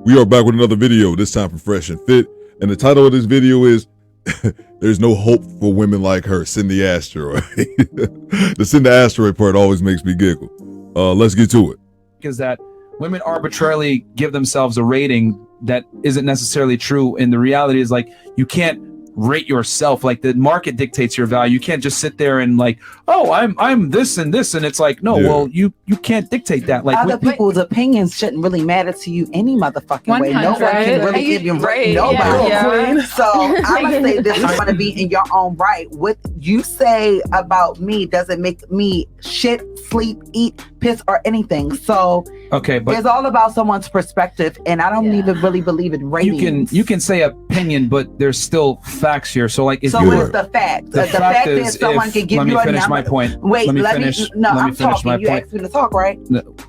We are back with another video, this time for Fresh and Fit. And the title of this video is, There's No Hope for Women Like Her, Send the Asteroid. The send the asteroid part always makes me giggle. Let's get to it. Is that women arbitrarily give themselves a rating that isn't necessarily true. And the reality is, like, you can't rate yourself. Like, the market dictates your value. You can't just sit there and like, oh, I'm this and this, and it's like, no, well, you can't dictate that. Like, other people's opinions shouldn't really matter to you any motherfucking way. No one can really give you right. Nobody. Yeah. So I'm gonna say this is gonna be in your own right. What you say about me doesn't make me shit, sleep, eat, piss, or anything. So okay, but it's all about someone's perspective, and I don't even really believe in ratings. You can say opinion, but there's still facts here. So like, if so what is the fact? The fact is someone can give you a number. Let me finish my point. Wait, let me I'm finish talking. You asked me to talk, right?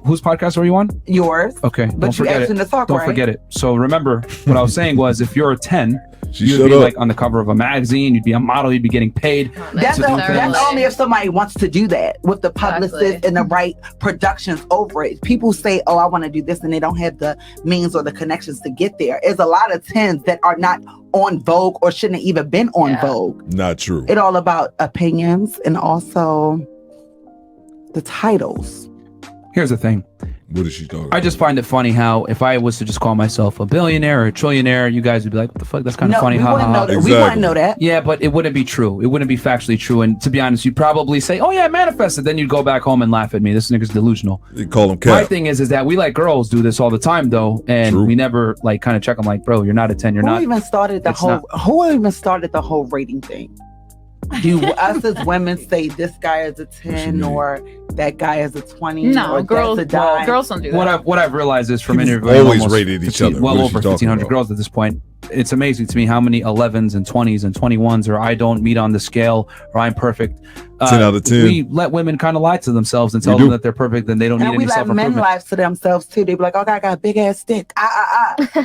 Whose podcast are you on? Yours. Okay, but you asked me to talk, Don't forget it. So remember, what I was saying was, if you're a 10, you'd be like on the cover of a magazine, you'd be a model, you'd be getting paid. That's only if somebody wants to do that with the publicist and the right productions over it. People say, oh, I want to do this, and they don't have the means or the connections to get there. There's a lot of 10s that are not on Vogue or shouldn't have even been on Vogue. Not true. It's all about opinions and also the titles. Here's the thing. What is she talking about? I just find it funny how if I was to just call myself a billionaire or a trillionaire, you guys would be like, what the fuck? That's kind of funny. We wouldn't know that. Yeah, but it wouldn't be true. It wouldn't be factually true. And to be honest, you'd probably say, oh yeah, I manifested. Then you'd go back home and laugh at me. This nigga's delusional. You call him cap. My thing is that we let girls do this all the time though. And we never like kind of check them like, bro, you're not a 10. Who even started the whole rating thing? Do us as women say this guy is a 10 or that guy is a 20? No, or girls don't do that. What I've realized is from interviewing always rated each other. Well over 1,500 girls at this point. It's amazing to me how many 11s and 20s and 21s or I don't meet on the scale or I'm perfect. 10 out of 10. We let women kind of lie to themselves and tell them that they're perfect and they don't need any self-improvement. And we let men lie to themselves too. They be like, oh, I got a big ass stick.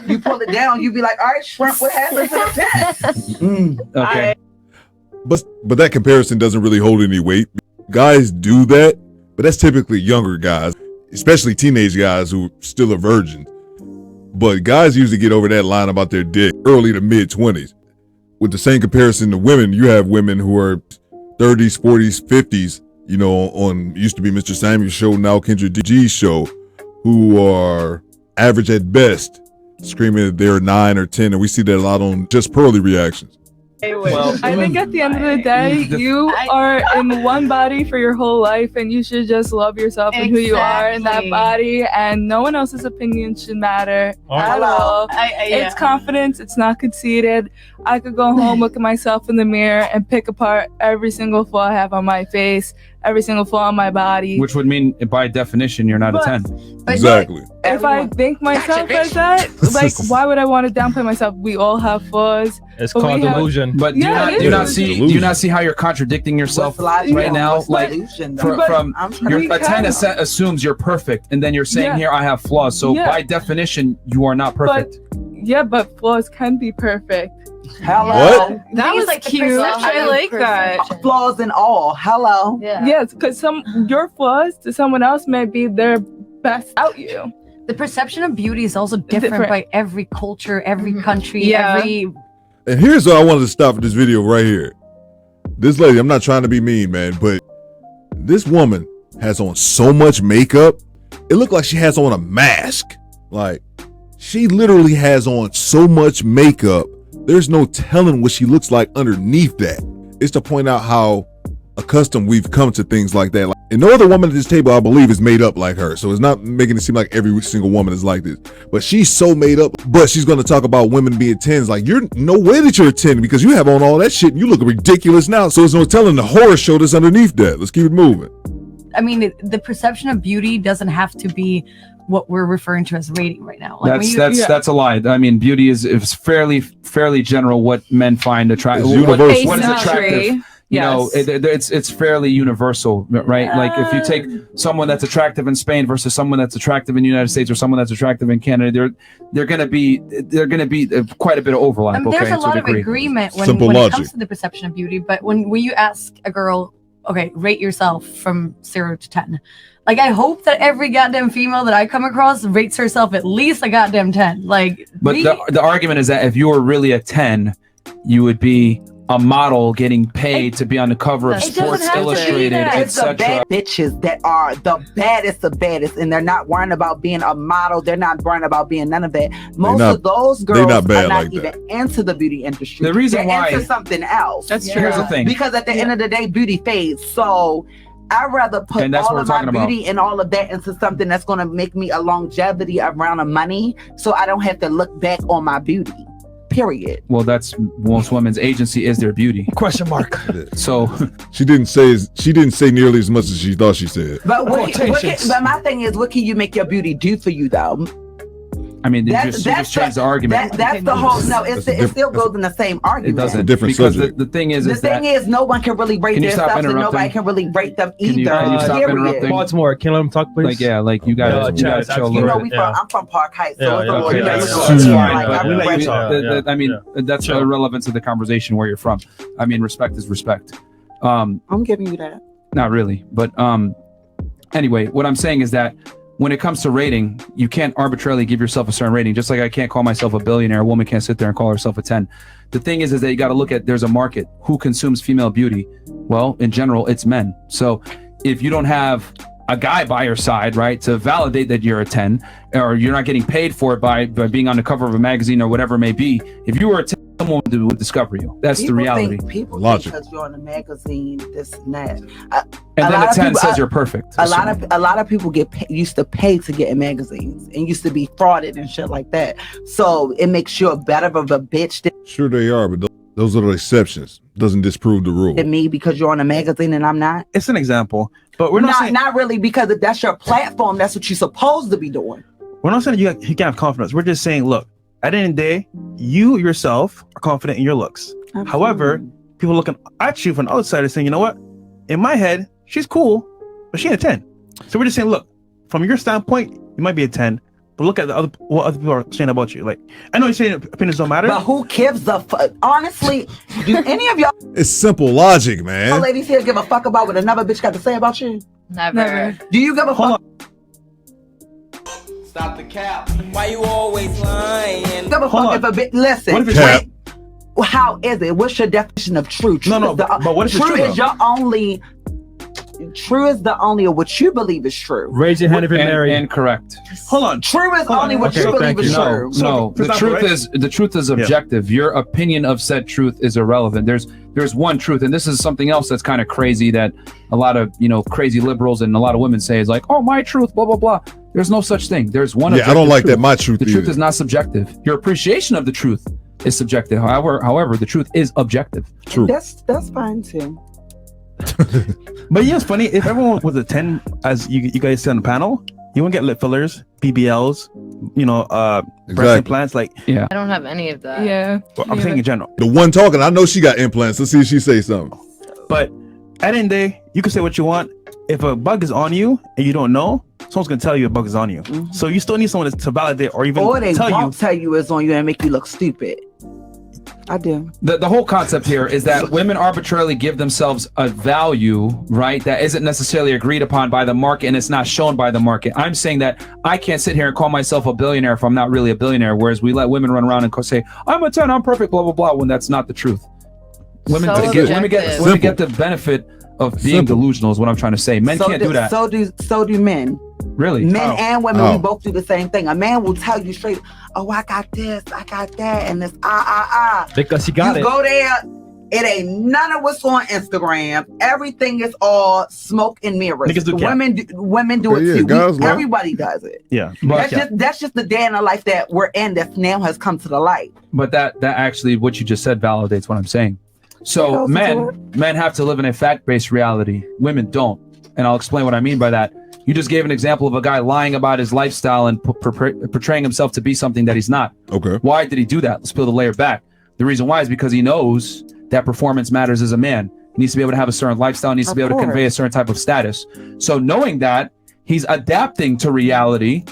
You pull it down, you be like, all right, shrimp, what happened to the pet? Okay. But that comparison doesn't really hold any weight. Guys do that, but that's typically younger guys, especially teenage guys who still are virgins. But guys usually get over that line about their dick early to mid 20s. With the same comparison to women, you have women who are 30s, 40s, 50s, you know, on used to be Mr. Samuels' show, now Kendrag G's show, who are average at best, screaming that they're 9 or 10, and we see that a lot on Just Pearly reactions. Well, I think at the end of the day, you are in one body for your whole life, and you should just love yourself and who you are in that body, and no one else's opinion should matter at all. It's confidence, it's not conceited. I could go home, look at myself in the mirror, and pick apart every single flaw I have on my face, every single flaw on my body. Which would mean, by definition, you're not a 10. Exactly. If I think myself as that, like, why would I want to downplay myself? We all have flaws. It's called delusion. But do you not see how you're contradicting yourself right now? Like, from a 10 assumes you're perfect, and then you're saying here I have flaws. So by definition, you are not perfect. But flaws can be perfect. Hello. What? That was like cute. I like that. Flaws and all. Hello. Yeah. Yes, because your flaws to someone else may be their best out you. The perception of beauty is also different by every culture, every country, every. And here's why I wanted to stop this video right here. This lady, I'm not trying to be mean, man, but this woman has on so much makeup. It looked like she has on a mask. Like, she literally has on so much makeup. There's no telling what she looks like underneath that. It's to point out how accustomed we've come to things like that. And no other woman at this table, I believe, is made up like her. So it's not making it seem like every single woman is like this. But she's so made up. But she's going to talk about women being 10s. Like, you're no way that you're a 10 because you have on all that shit and you look ridiculous now. So there's no telling the horror show that's underneath that. Let's keep it moving. I mean, the perception of beauty doesn't have to be what we're referring to as rating right now. Like that's a lie. I mean, beauty is fairly general. What men find attractive. What is attractive? You know, it's fairly universal, right? Like if you take someone that's attractive in Spain versus someone that's attractive in the United States or someone that's attractive in Canada, they're going to be quite a bit of overlap. There's a lot of agreement when it comes to the perception of beauty, but when you ask a girl okay, rate yourself from 0 to 10. Like, I hope that every goddamn female that I come across rates herself at least a goddamn 10. Like, but the argument is that if you were really a 10, you would be a model getting paid to be on the cover of Sports Illustrated, etc. Bitches that are the baddest of baddest, and they're not worrying about being a model. They're not worrying about being none of that. Most of those girls are not even into the beauty industry. The reason why into something else. That's true. Here's the thing. Because at the end of the day, beauty fades. So I'd rather put all of my beauty and all of that into something that's going to make me a longevity around of money, so I don't have to look back on my beauty. Period. Well, that's most women's agency is their beauty. Question mark. So she didn't say nearly as much as she thought she said. But but my thing is, what can you make your beauty do for you though? I mean, you just changed the argument. That's the whole. No, it still goes in the same argument. It doesn't. Different because subject. the thing is, no one can really rate themselves, and nobody can really rate them either. Can you stop interrupting? Baltimore, can you let him talk, please? Like you got to chill a little bit. I'm from Park Heights, so that's fine. I mean, that's irrelevant to the conversation where you're from. I mean, respect is respect. I'm giving you that. Not really, but anyway, what I'm saying is that when it comes to rating, you can't arbitrarily give yourself a certain rating. Just like I can't call myself a billionaire, a woman can't sit there and call herself a 10. The thing is that you got to look at, there's a market. Who consumes female beauty? Well, in general, it's men. So if you don't have a guy by your side, right, to validate that you're a 10, or you're not getting paid for it by being on the cover of a magazine or whatever it may be, if you were a 10, someone would discover you. That's the reality. People think because you're on a magazine, this and that. And then a 10 says you're perfect. A lot of people used to pay to get in magazines and used to be frauded and shit like that. So it makes you better of a bitch. Sure they are, but those are the exceptions. Doesn't disprove the rule. To me, because you're on a magazine and I'm not. It's an example, but we're not really, because if that's your platform, that's what you're supposed to be doing. We're not saying you can't have confidence. We're just saying, look, at the end of the day, you yourself are confident in your looks. Absolutely. However, people looking at you from the outside are saying, you know what? In my head, she's cool, but she ain't a 10. So we're just saying, look, from your standpoint, you might be a 10, but look at what other people are saying about you. Like, I know you're saying opinions don't matter, but who gives a fuck? Honestly, do any of y'all? It's simple logic, man. Ladies here give a fuck about what another bitch got to say about you? Never. Do you give a fuck? Stop the cap. Why you always lying? Give a fuck if a bitch. Listen. What if it's cap? How is it? What's your definition of true? No, but what if it's true? True is your only. True is the only of what you believe is true. Raise your hand if you're married. Incorrect. Hold on. True is only what you believe is true. No, the truth is objective. Your opinion of said truth is irrelevant. There's one truth, and this is something else that's kind of crazy that a lot of crazy liberals and a lot of women say is like, oh, my truth, blah blah blah. There's no such thing. There's one. Yeah, I don't like that. My truth. The truth is not subjective. Your appreciation of the truth is subjective. However, the truth is objective. True. That's fine too. But it's funny, if everyone was a 10, as you guys said on the panel, you won't get lip fillers, BBLs, breast implants. Like, I don't have any of that. Yeah. Well, I'm saying in general. The one talking, I know she got implants. Let's see if she say something. But at the end of the day, you can say what you want. If a bug is on you and you don't know, someone's gonna tell you a bug is on you. Mm-hmm. So you still need someone to validate or even tell you it's on you and make you look stupid. I do. The whole concept here is that women arbitrarily give themselves a value, right, that isn't necessarily agreed upon by the market, and it's not shown by the market. I'm saying that I can't sit here and call myself a billionaire if I'm not really a billionaire, whereas we let women run around and say, I'm a 10, I'm perfect, blah, blah, blah, when that's not the truth. Women get the benefit of being delusional is what I'm trying to say. Men can't do that. So do men. Really? Men and women, we both do the same thing. A man will tell you straight, oh, I got this, I got that, and this, because you got it. You go there, it ain't none of what's on Instagram. Everything is all smoke and mirrors. Women do it too. Everybody does it. Yeah. That's just the day in the life that we're in that now has come to the light. But that actually, what you just said validates what I'm saying. So men have to live in a fact-based reality. Women don't. And I'll explain what I mean by that. You just gave an example of a guy lying about his lifestyle and portraying himself to be something that he's not. Okay. Why did he do that? Let's peel the layer back. The reason why is because he knows that performance matters as a man. He needs to be able to have a certain lifestyle, needs to be able to convey a certain type of status. So knowing that, he's adapting to reality.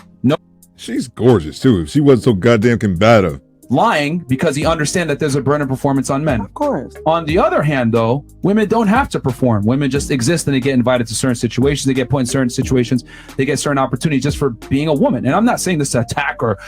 She's gorgeous too. If she wasn't so goddamn combative. lying because he understands that there's a burden of performance on men. Of course. On the other hand, though, women don't have to perform. Women just exist and they get invited to certain situations. They get put in certain situations. They get certain opportunities just for being a woman. And I'm not saying this to attack or,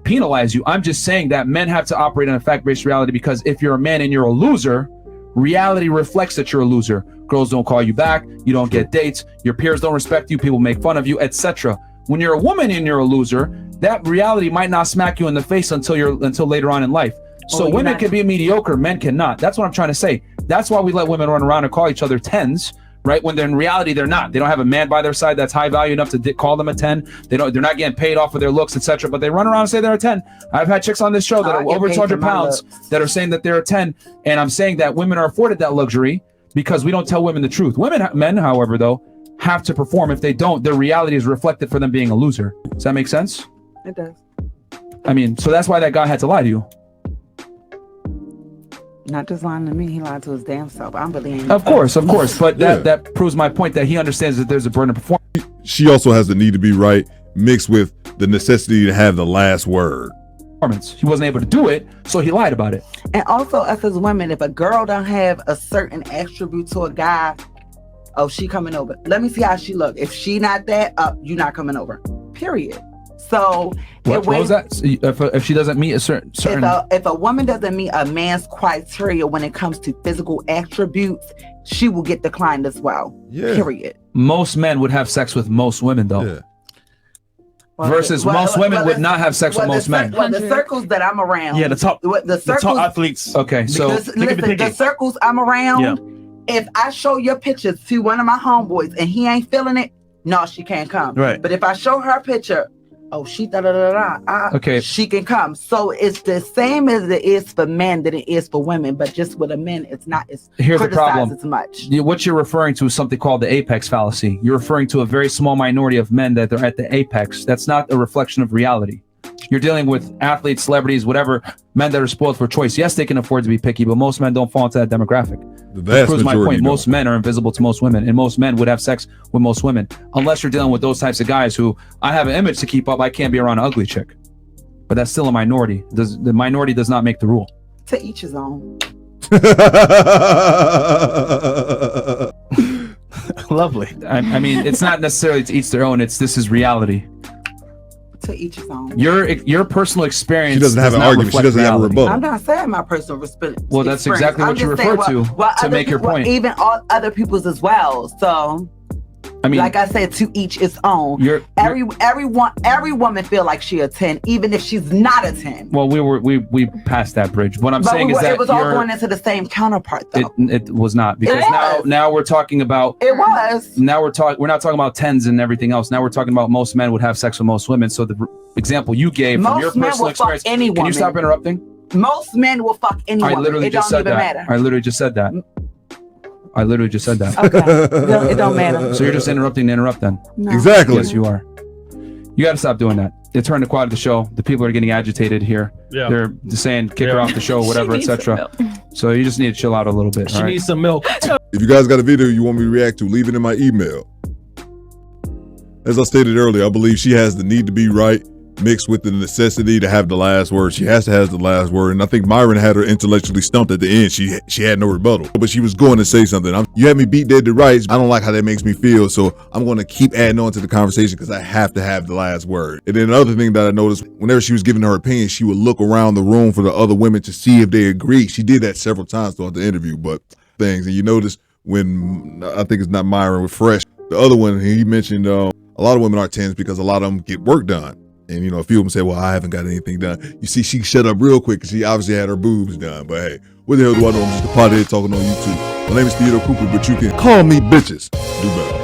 penalize you. I'm just saying that men have to operate in a fact-based reality, because if you're a man and you're a loser, reality reflects that you're a loser. Girls don't call you back. You don't get dates. Your peers don't respect you. People make fun of you, etc. When you're a woman and you're a loser, that reality might not smack you in the face until later on in life. So women can be mediocre, men cannot. That's what I'm trying to say. That's why we let women run around and call each other 10s, right? When they're in reality, they're not. They don't have a man by their side that's high value enough to call them a 10. They're not getting paid off of their looks, etc. But they run around and say they're a 10. I've had chicks on this show that are over 200 pounds that are saying that they're a 10. And I'm saying that women are afforded that luxury because we don't tell women the truth. Men, however, though, have to perform. If they don't, their reality is reflected for them being a loser. Does that make sense? It does. I mean, so that's why that guy had to lie to you. Not just lying to me, he lied to his damn self. I'm believing. Of course. But that proves my point that he understands that there's a burden of performance. She also has the need to be right mixed with the necessity to have the last word. He wasn't able to do it, so he lied about it. And also, us as women, if a girl don't have a certain attribute to a guy, oh, she coming over. Let me see how she look. If she not that, you not coming over. Period. So what was that? If she doesn't meet a certain if a woman doesn't meet a man's criteria when it comes to physical attributes, she will get declined as well. Yeah. Period. Most men would have sex with most women, though. Yeah. Versus most women would not have sex with most men. The circles that I'm around. Yeah, the top athletes. Okay, so listen, the circles I'm around. Yeah. If I show your pictures to one of my homeboys and he ain't feeling it, no, she can't come. Right. But if I show her a picture, oh, she okay, she can come. So it's the same as it is for men that it is for women, but just with a men, it's not as criticized as much. What you're referring to is something called the apex fallacy. You're referring to a very small minority of men that are at the apex. That's not a reflection of reality. You're dealing with athletes, celebrities, whatever, men that are spoiled for choice. Yes, they can afford to be picky, but most men don't fall into that demographic. That proves my point. Most men are invisible to most women, and most men would have sex with most women, unless you're dealing with those types of guys who, I have an image to keep up, I can't be around an ugly chick. But that's still a minority. The minority does not make the rule. To each his own. Lovely. I mean, it's not necessarily to each their own. This is reality. To each his own. Your personal experience. She doesn't have an argument. She doesn't have a rebuttal. I'm not saying my personal experience. Well, that's exactly what you refer to make your point. Even all other people's as well. So, I mean, like I said, to each its own. Every woman feel like she a 10, even if she's not a 10. Well, we passed that bridge. What I'm saying is that it was all going into the same counterpart, though. It was not, because now we're talking about. It was. Now we're not talking about 10s and everything else. Now we're talking about most men would have sex with most women. So the example you gave from your personal experience. Can you stop interrupting? Most men will fuck any woman. It don't even matter. I literally just said that. Okay. It don't matter. So you're just interrupting to interrupt then? No. Exactly. Yes, you are. You got to stop doing that. It's turned the quad of the show. The people are getting agitated here. Yeah. They're just saying kick her off the show, whatever, etc. So you just need to chill out a little bit. She needs some milk. If you guys got a video you want me to react to, leave it in my email. As I stated earlier, I believe she has the need to be right mixed with the necessity to have the last word. She has to have the last word. And I think Myron had her intellectually stumped at the end. She had no rebuttal, but she was going to say something. You had me beat dead to rights. I don't like how that makes me feel. So I'm going to keep adding on to the conversation because I have to have the last word. And then another thing that I noticed, whenever she was giving her opinion, she would look around the room for the other women to see if they agree. She did that several times throughout the interview, but things. And you notice when, I think it's not Myron, with Fresh, the other one, he mentioned a lot of women are 10s because a lot of them get work done. And, a few of them say, well, I haven't got anything done. You see, she shut up real quick because she obviously had her boobs done. But hey, what the hell do I know? I'm just a pothead talking on YouTube. My name is Theodore Cooper, but you can call me bitches. Do better.